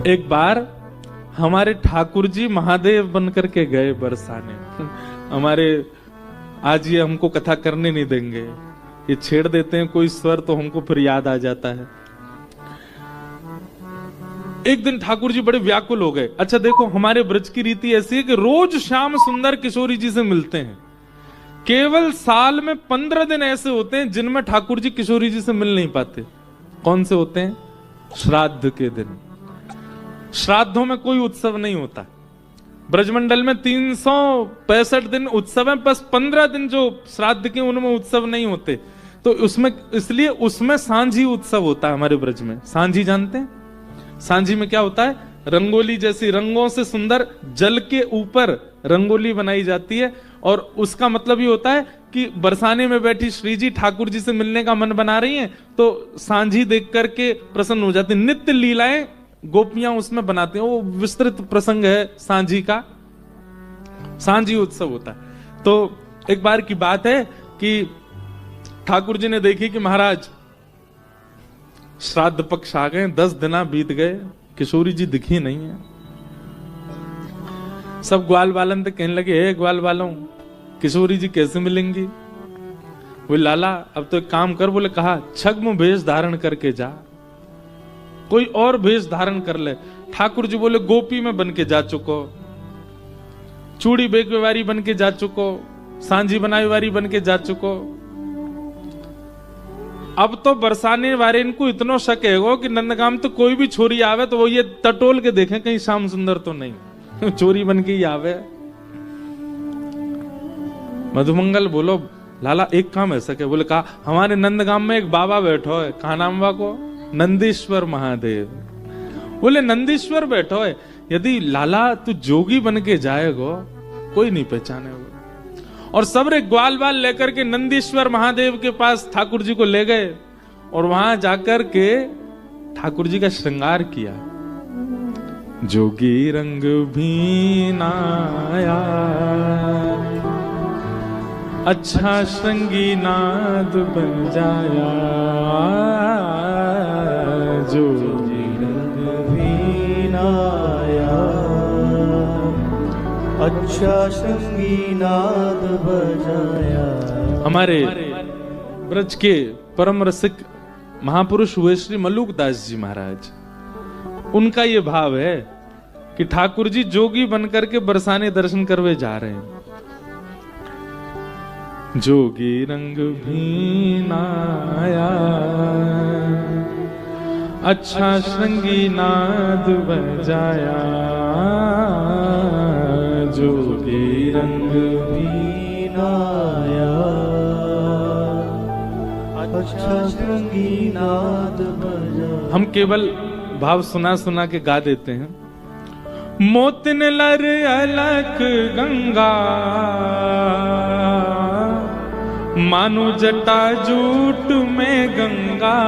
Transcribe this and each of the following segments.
एक बार हमारे ठाकुर जी महादेव बनकर के गए बरसाने। हमारे आज ये हमको कथा करने नहीं देंगे, ये छेड़ देते हैं कोई स्वर तो हमको फिर याद आ जाता है। एक दिन ठाकुर जी बड़े व्याकुल हो गए। अच्छा देखो, हमारे ब्रज की रीति ऐसी है कि रोज श्याम सुंदर किशोरी जी से मिलते हैं। केवल साल में 15 दिन ऐसे होते हैं जिनमें ठाकुर जी किशोरी जी से मिल नहीं पाते। कौन से होते हैं? श्राद्ध के दिन। श्राद्धों में कोई उत्सव नहीं होता। ब्रजमंडल में 365 दिन उत्सव है, बस 15 दिन जो श्राद्ध के उनमें उत्सव नहीं होते। तो उसमें इसलिए उसमें सांझी उत्सव होता है हमारे ब्रज में। सांझी जानते हैं? सांझी में क्या होता है? रंगोली जैसी रंगों से सुंदर जल के ऊपर रंगोली बनाई जाती है, और उसका मतलब ये होता है कि बरसाने में बैठी श्री जी ठाकुर जी से मिलने का मन बना रही हैं, तो सांझी देख करके प्रसन्न हो जाती। नित्य लीलाएं गोपियां उसमें बनाते हैं। वो विस्तृत प्रसंग है सांझी का। सांझी उत्सव होता है। तो एक बार की बात है कि ठाकुर जी ने देखी कि महाराज श्राद्ध पक्ष आ गए, 10 दिन बीत गए, किशोरी जी दिखी नहीं है। सब ग्वाल बालन तो कहने लगे, हे ग्वाल बालों, किशोरी जी कैसे मिलेंगी? वो लाला अब तो एक काम कर, बोले कहा छग्म भेष धारण करके जा, कोई और भेष धारण कर ले। ठाकुर जी बोले गोपी में बन के जा चुको, चूड़ी बेकवेवारी बन के जा चुको, सांझी बनाई वारी बन के जा चुको। अब तो बरसाने वाले इनको इतना शक है कि नंदगाम तो कोई भी छोरी आवे तो वो ये टटोल के देखें कहीं श्याम सुंदर तो नहीं, चोरी बन के ही आवे। मधुमंगल बोलो लाला एक काम ऐसा क्या? बोले कहा हमारे नंदगाम में एक बाबा बैठो है, कहा नाम बा को? नंदीश्वर महादेव। बोले नंदीश्वर बैठो है, यदि लाला तू जोगी बन के जाएगो कोई नहीं पहचानेगा। और सबरे ग्वाल बाल लेकर के नंदीश्वर महादेव के पास ठाकुर जी को ले गए, और वहां जाकर के ठाकुर जी का श्रृंगार किया। जोगी रंग भी नाया, अच्छा श्रृंगी नाद बन जाया। जोगी रंग भी नाया, अच्छा श्रृंगी नाद बजाया। हमारे ब्रज के परम रसिक महापुरुष हुए श्री मलुकदास जी महाराज, उनका ये भाव है कि ठाकुर जी जोगी बनकर के बरसाने दर्शन करवे जा रहे हैं। जोगी रंग भी नाया, अच्छा श्रृंगी नाद बजाया। जोगी रंग भी नाया, अच्छा श्रृंगी नाद बजाया। हम केवल भाव सुना सुना के गा देते हैं। मोतिन लर अलक गंगा, मानो जटा जूट में गंगा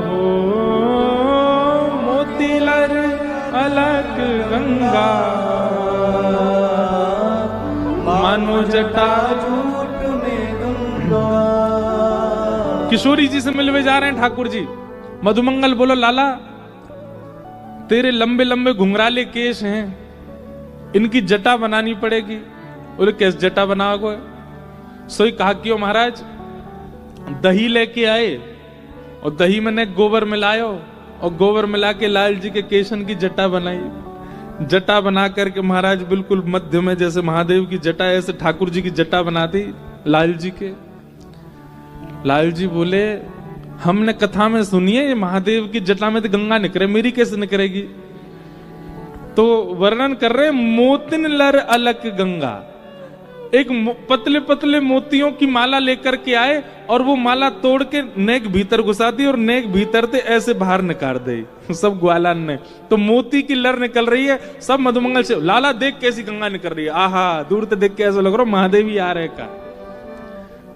हो। मोती लर अलक गंगा, मानो जटा जूट में गंगा। किशोरी जी से मिलवे जा रहे हैं ठाकुर जी। मधुमंगल बोलो लाला तेरे लंबे लंबे घुंघराले केश हैं, इनकी जटा बनानी पड़ेगी। बोले कैसे जटा बनाओगे? सोई कहा क्यों महाराज? दही लेके आए और दही में ने गोबर मिलायो, और गोबर मिला के लाल जी के केशन की जटा बनाई। जटा बना करके महाराज बिल्कुल मध्य में जैसे महादेव की जटा, ऐसे ठाकुर जी की जटा बना दी लाल जी के। लाल जी बोले हमने कथा में सुनी है महादेव की जटा में तो गंगा निकले, मेरी कैसे निकलेगी? तो वर्णन कर रहे मोतिन लर अलक गंगा। एक पतले पतले मोतियों की माला लेकर के आए, और वो माला तोड़ के नेक भीतर घुसा दी, और नेक भीतर से ऐसे बाहर निकाल दी सब ग्वालान ने। तो मोती की लर निकल रही है। सब मधुमंगल से लाला देख कैसी गंगा निकल रही है, आहा दूर से देख के ऐसा लग रहा महादेव ही आ रहे का।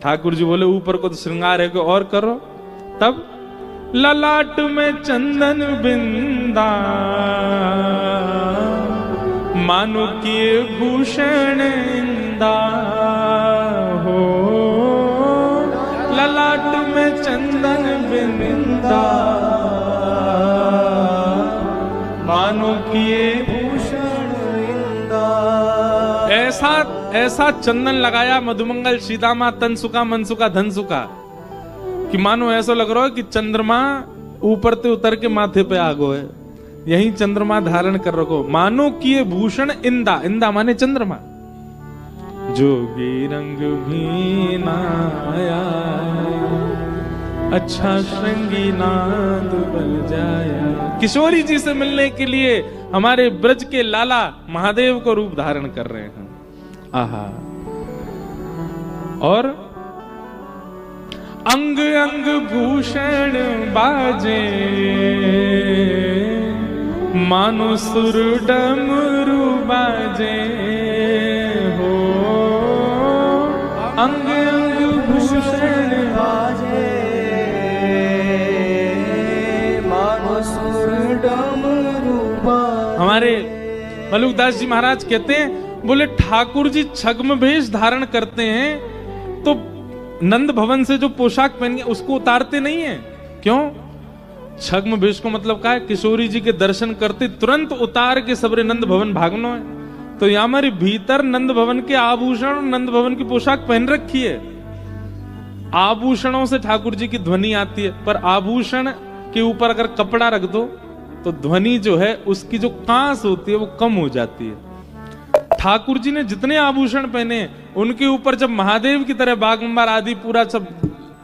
ठाकुर जी बोले ऊपर को तो श्रृंगार है, को और करो। तब ललाट में चंदन बिंदा, मानो किए भूषण इंदा हो। ललाट में चंदन बिंदा, मानो किए भूषण इंदा। ऐसा ऐसा चंदन लगाया मधुमंगल श्रीदामा तन सुखा मन सुखा धन सुखा कि मानो ऐसा लग रहा है कि चंद्रमा ऊपर से उतर के माथे पे आ गो है, यही चंद्रमा धारण कर रखो। मानो किए भूषण इंदा, इंदा माने चंद्रमा। जोगी रंग भी नाया, अच्छा श्रृंगी नाद बल जाया। किशोरी जी से मिलने के लिए हमारे ब्रज के लाला महादेव को रूप धारण कर रहे हैं। आहा। और अंग अंग भूषण बाजे, मानो सुर डमरू बाजे हो। अंग अंग भूषण बाजे, मानो सुर डमरू बाजे। हमारे मलुकदास जी महाराज कहते हैं, बोले ठाकुर जी छद्म भेष धारण करते हैं तो नंद भवन से जो पोशाक पहन के उसको उतारते नहीं है। क्यों? छद्म भेष को मतलब क्या है? किशोरी जी के दर्शन करते तुरंत उतार के सबरे नंद भवन भागनो है। तो यहाँ हमारे भीतर नंद भवन के आभूषण, नंद भवन की पोशाक पहन रखी है। आभूषणों से ठाकुर जी की ध्वनि आती है, पर आभूषण के ऊपर अगर कपड़ा रख दो तो ध्वनि जो है उसकी जो कांस होती है वो कम हो जाती है। ठाकुर जी ने जितने आभूषण पहने उनके ऊपर जब महादेव की तरह बागंबर आदि पूरा सब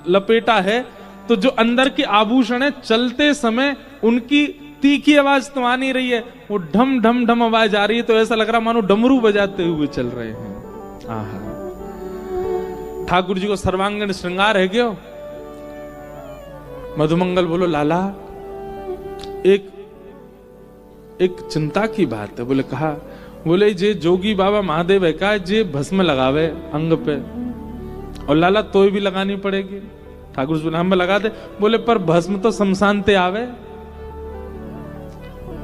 लपेटा है, तो जो अंदर के आभूषण है चलते समय उनकी तीखी आवाज तो आ नहीं रही है, वो ढम ढम ढम आवाज आ रही है। तो ऐसा लग रहा मानो डमरू बजाते हुए चल रहे हैं। आहा। ठाकुर जी को सर्वांगीण श्रृंगार है क्यों? मधुमंगल बोलो लाला एक चिंता की बात है। बोले कहा? बोले जे जोगी बाबा महादेव है का जे भस्म लगावे अंग पे, और लाला तोय भी लगानी पड़ेगी। ठाकुर जी हम लगा दे। बोले पर भस्म तो शमशान ते आवे।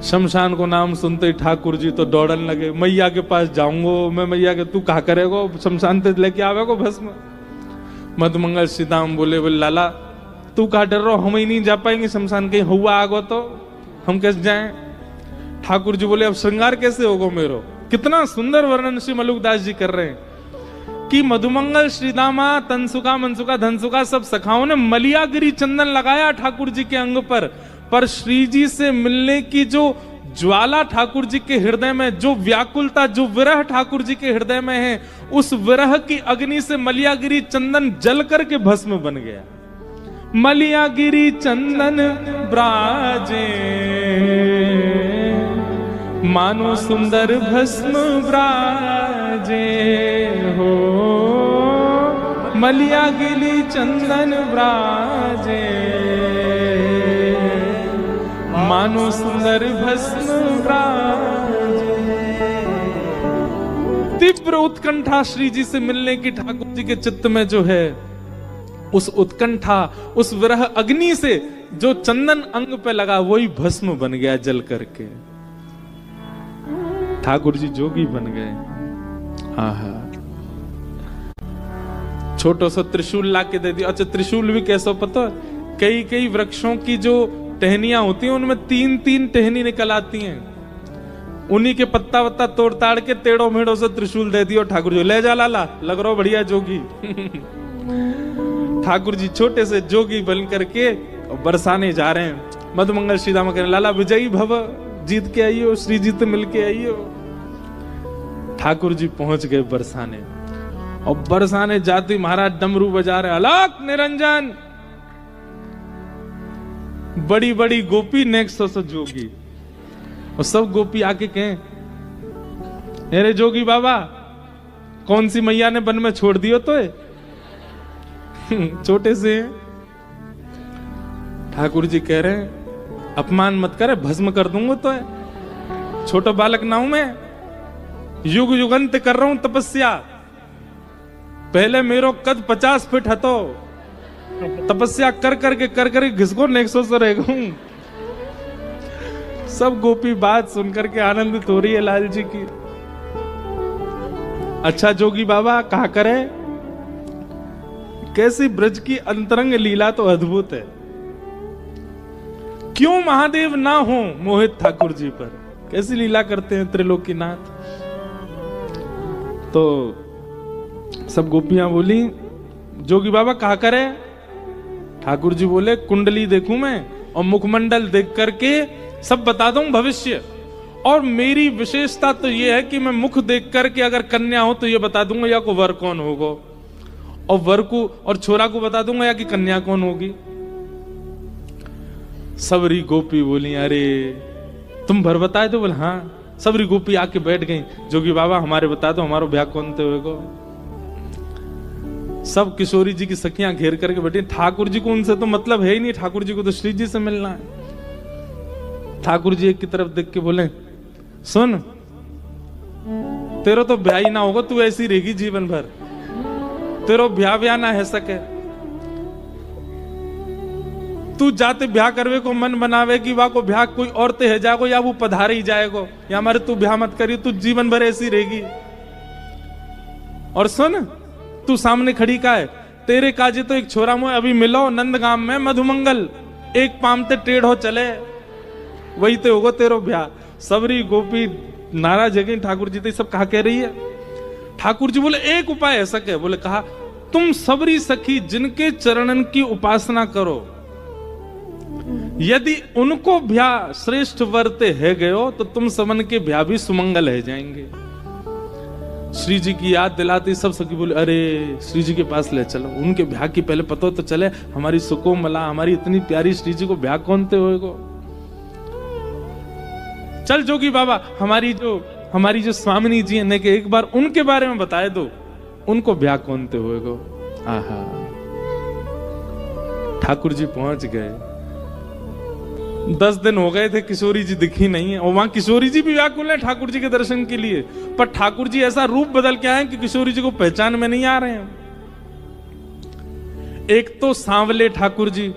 शमशान को नाम सुनते ही ठाकुर जी तो दौड़न लगे, मैया के पास जाऊंगो मैं। मैया के तू कहा करेगो, शमशान ते लेके आवेगो भस्म। मधुमंगल सीताम बोले लाला तू कहा डर रहो, हम ही नहीं जा पाएंगे शमशान, कहीं हुआ आगो तो हम कैसे जाएं? ठाकुर जी बोले अब श्रृंगार कैसे होगा मेरो? कितना सुंदर वर्णन श्री मलुकदास जी कर रहे हैं कि मधुमंगल श्रीदामा तनसुका मनसुका धनसुका सब सखाओं ने मलियागिरी चंदन लगाया ठाकुर जी के अंग पर श्री जी से मिलने की जो ज्वाला ठाकुर जी के हृदय में, जो व्याकुलता, जो विरह ठाकुर जी के हृदय में है, उस विरह की अग्नि से मलियागिरी चंदन जल करके भस्म बन गया। मलियागिरी चंदन ब्राजे, मानो सुंदर भस्म ब्राजे हो। मलियागिरी चंदन ब्राजे, मानो सुंदर भस्म ब्राजे। तीव्र उत्कंठा श्री जी से मिलने की ठाकुर जी के चित्त में जो है, उस उत्कंठा, उस विरह अग्नि से जो चंदन अंग पे लगा वही भस्म बन गया जल करके। ठाकुर जी जोगी बन गए। आहा। छोटो सा त्रिशूल ला के दे दिया। अच्छा त्रिशूल भी कैसा पता? कई कई वृक्षों की जो टहनियां होती हैं उनमें तीन तीन टहनी निकल आती हैं, उन्हीं के पत्ता वत्ता तोड़ ताड़ के टेढ़ो मेढ़ो से त्रिशूल दे दियो। ठाकुर जी ले जा लाला, लग रहा बढ़िया जोगी। ठाकुर जी छोटे से जोगी बन करके बरसाने जा रहे हैं। मधुमंगल श्रीदामा कह रहे लाला विजयी भव, जीत के आइयो, श्री जी तो मिल के आइयो। ठाकुर जी पहुंच गए बरसाने, और बरसाने जाते महाराज डमरू बजा रहे, अलग निरंजन। बड़ी बड़ी गोपी नेक्स्ट से जोगी, और सब गोपी आके कहें अरे जोगी बाबा कौन सी मैया ने वन में छोड़ दियो तो छोटे से। ठाकुर जी कह रहे हैं अपमान मत करे, भस्म कर दूंगा तो है। छोटा बालक ना हूं मैं, युग युगंत कर रहा हूं तपस्या। पहले मेरो कद 50 फीट हतो, तपस्या कर करके घिसको नेक्सो से रह गऊं। सब गोपी बात सुनकर के आनंदित हो रही है लाल जी की। अच्छा जोगी बाबा कहा करे, कैसी ब्रज की अंतरंग लीला तो अद्भुत है। क्यों महादेव ना हो मोहित ठाकुर जी पर। कैसी लीला करते हैं त्रिलोकीनाथ। तो सब गोपियां बोली जोगी बाबा कहा करे। ठाकुर जी बोले कुंडली देखूं मैं और मुखमंडल देख करके सब बता दूं भविष्य। और मेरी विशेषता तो ये है कि मैं मुख देख करके अगर कन्या हो तो ये बता दूंगा या को वर कौन होगा, और वर को और छोरा को बता दूंगा या कि कन्या कौन होगी। सबरी गोपी बोली अरे तुम भर बताए तो बोले हाँ। सबरी गोपी आके बैठ गई। जोगी बाबा हमारे बता दो हमारो ब्याह कौन थे होगा। सब किशोरी जी की सखियां घेर करके बैठी। ठाकुर जी को उनसे तो मतलब है ही नहीं, ठाकुर जी को तो श्री जी से मिलना है। ठाकुर जी एक की तरफ देख के बोले सुन तेरा तो ब्याह ही ना होगा, तू ऐसी रहेगी जीवन भर, तेरा ब्याह ना है सके। तू जाते ब्याह करवे को मन बनावे कि वाह को ब्याह कोई और ते है जागो या वो पधारे ही जाएगो, या हमारे तू ब्याह मत करी, तू जीवन भर ऐसी रहेगी। और सुन तू सामने खड़ी का है, तेरे काजे तो एक छोरा मुझे अभी मिलो नंदगांव में मधुमंगल, एक पामते टेढ़ो चले वही तो होगा तेरो ब्याह। सबरी गोपी नाराज है। ठाकुर जी तो सब कहा कह रही है। ठाकुर जी बोले एक उपाय ऐसा कह। बोले कहा तुम सबरी सखी जिनके चरणन की उपासना करो, यदि उनको ब्याह श्रेष्ठ वर्ते है गयो तो तुम समन के ब्याह भी सुमंगल है जाएंगे। श्री जी की याद दिलाती सब सखी बोले अरे श्री जी के पास ले चलो, उनके ब्याह की पहले पता तो चले, हमारी सुकोमला हमारी इतनी प्यारी श्री जी को ब्याह कौन थे होएगो। चल जोगी बाबा हमारी जो स्वामिनी जी है कि एक बार उनके बारे में बताए दो, उनको ब्याह कौन थे होएगो। आहा ठाकुर जी पहुंच गए। 10 दिन हो गए थे किशोरी जी दिखी नहीं है, और वहां किशोरी जी भी व्याकुल है ठाकुर जी के दर्शन के लिए। पर ठाकुर जी ऐसा रूप बदल के आए कि किशोरी जी को पहचान में नहीं आ रहे हैं। एक तो सांवले ठाकुर जी,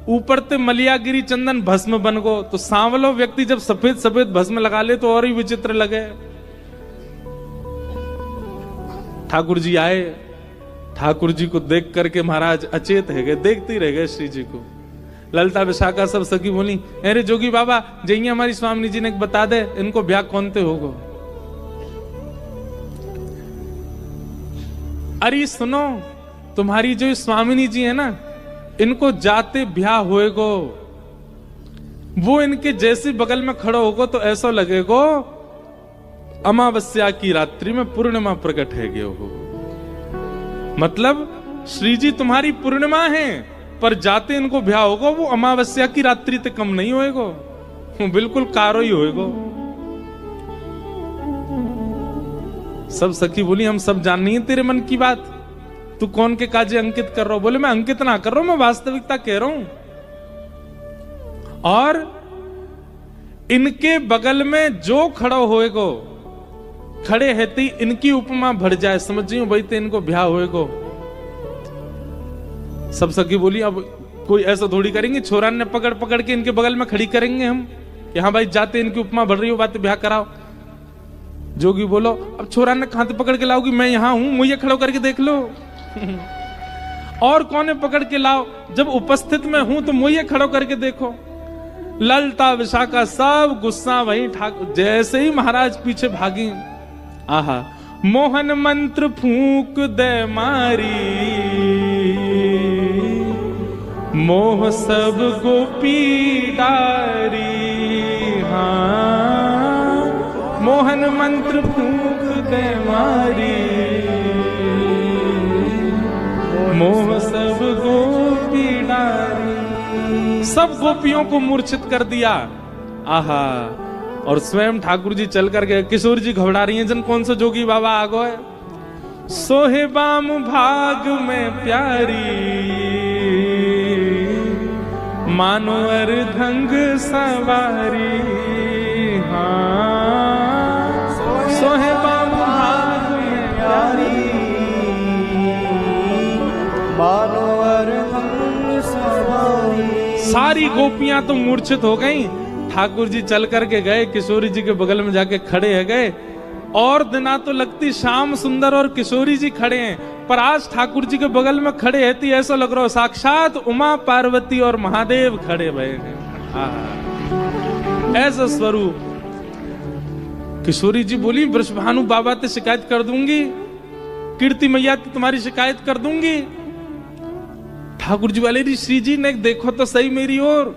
ऊपर ते मलियागिरी चंदन भस्म बन गो। तो सांवलो व्यक्ति जब सफेद सफेद भस्म लगा ले तो और ही विचित्र लगे। ठाकुर जी आए, ठाकुर जी को देख करके महाराज अचेत है गए, देखते ही रह गए श्री जी को। ललता विशाखा सब सखी बोली अरे जोगी बाबा जइए हमारी स्वामी जी ने बता दे इनको ब्याह कौन ते होगो। अरे सुनो तुम्हारी जो स्वामिनी जी है ना, इनको जाते ब्याह होएगो, वो इनके जैसे बगल में खड़ो होगो तो ऐसा लगेगो अमावस्या की रात्रि में पूर्णिमा प्रकट है गयो हो। मतलब श्री जी तुम्हारी पूर्णिमा है, पर जाते इनको ब्याह होगा वो अमावस्या की रात्रि तक कम नहीं होएगो, बिल्कुल कारो ही होएगो। सब सखी बोली हम सब जाननी है तेरे मन की बात, तू कौन के काजे अंकित कर रहा हो। बोले मैं अंकित ना कर रहा हूं, मैं वास्तविकता कह रहा हूं। और इनके बगल में जो खड़ा होएगो, खड़े रहती इनकी उपमा भर जाए, समझियो भाई तो इनको ब्याह होएगो। सब सखी बोली अब कोई ऐसा थोड़ी करेंगे, छोरा ने पकड़ पकड़ के इनके बगल में खड़ी करेंगे हम कि हाँ भाई जाते इनकी उपमा भर रही हो, बात ब्याह कराओ। जोगी बोलो अब छोरा ने कहां पकड़ के लाओगी, मैं यहां हूं, मुझे खड़ो करके देख लो। और कौन पकड़ के लाओ, जब उपस्थित में हूं तो मुझे खड़ो करके देखो। ललता विशाखा सब गुस्सा वही ठाकुर। जैसे ही महाराज पीछे भागी, आहा मोहन मंत्र फूंक दे मारी, मोह सब गोपी डारी। हाँ मोहन मंत्र फूंक दे मारी, मोह सब गोपी डारी। सब गोपियों को मूर्छित कर दिया। आहा और स्वयं ठाकुर जी चल कर गए। किशोर जी घबरा रही हैं, जन कौन सा जोगी बाबा आ गए। सोहे बाम भाग में प्यारी, मानो अर्धंग सवारी। हाँ सोहे बाम भाग में प्यारी, मानो अर्धंग सवारी। सारी गोपियां तो मूर्छित हो गईं। ठाकुर जी चल करके गए, किशोरी जी के बगल में जाके खड़े है गए। और दिना तो लगती श्याम सुंदर और किशोरी जी खड़े हैं, पर आज ठाकुर जी के बगल में खड़े हैं तो ऐसा लग रहा हो साक्षात उमा पार्वती और महादेव खड़े भये हैं। ऐसा स्वरूप। किशोरी जी बोली, वृषभानु बाबा ते शिकायत कर दूंगी, कीर्ति मैया ते तुम्हारी शिकायत कर दूंगी। ठाकुर जी वाले श्री जी ने देखो तो सही मेरी ओर।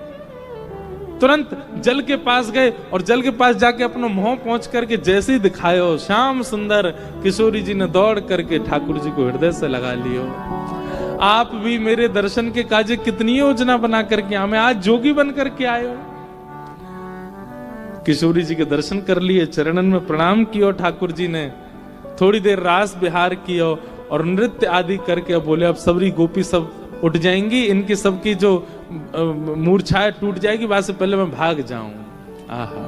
तुरंत जल के पास गए और जल के पास जाके अपना मुंह पहुंच करके जैसे ही दिखायो श्याम सुंदर, किशोरी जी ने दौड़ करके ठाकुर जी को हृदय से लगा लियो। आप भी मेरे दर्शन के काजे कितनी योजना बना करके हमें आज जोगी बन करके आयो। किशोरी जी के दर्शन कर लिए, चरणन में प्रणाम कियो ठाकुर जी ने, थोड़ी देर रास विहार कियो और नृत्य आदि करके अब बोले अब सबरी गोपी सब उठ जाएंगी, इनकी सबकी जो मूर्छाएं टूट जाएगी, वहां से पहले मैं भाग जाऊं। आहा,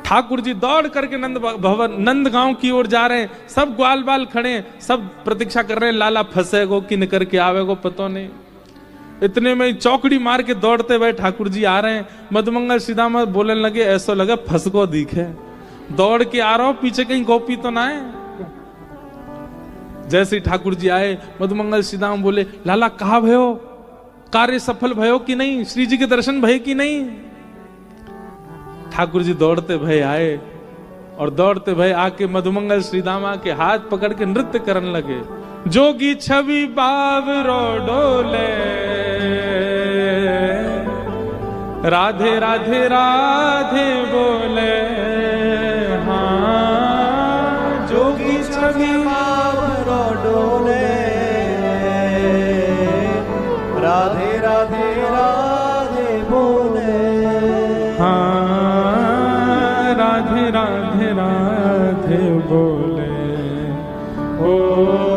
ठाकुर जी दौड़ करके नंद गांव की ओर जा रहे हैं। सब ग्वाल बाल खड़े, सब प्रतीक्षा कर रहे हैं, लाला फंसेगो कि निकर के आवेगो पतो नहीं। इतने में चौकड़ी मार के दौड़ते हुए ठाकुर जी आ रहे हैं। मधुमंगल सीधा बोलने लगे, ऐसा लगे फंसको दिखे, दौड़ के आ रहा हो, पीछे कहीं गोपी तो ना है। जैसे ही ठाकुर जी आए, मधुमंगल सीधा बोले, लाला कहा भयो, कार्य सफल भयो कि नहीं, श्री जी के दर्शन भय कि नहीं। ठाकुर जी दौड़ते भय आए और दौड़ते भय आके मधुमंगल श्रीदामा के हाथ पकड़ के नृत्य करने लगे। जोगी छवि बावरो डोले, राधे राधे राधे बोले। हाँ, जोगी छवि बावरो डोले, राधे राधे राधे बोले। हाँ, राधे राधे राधे बोले। ओ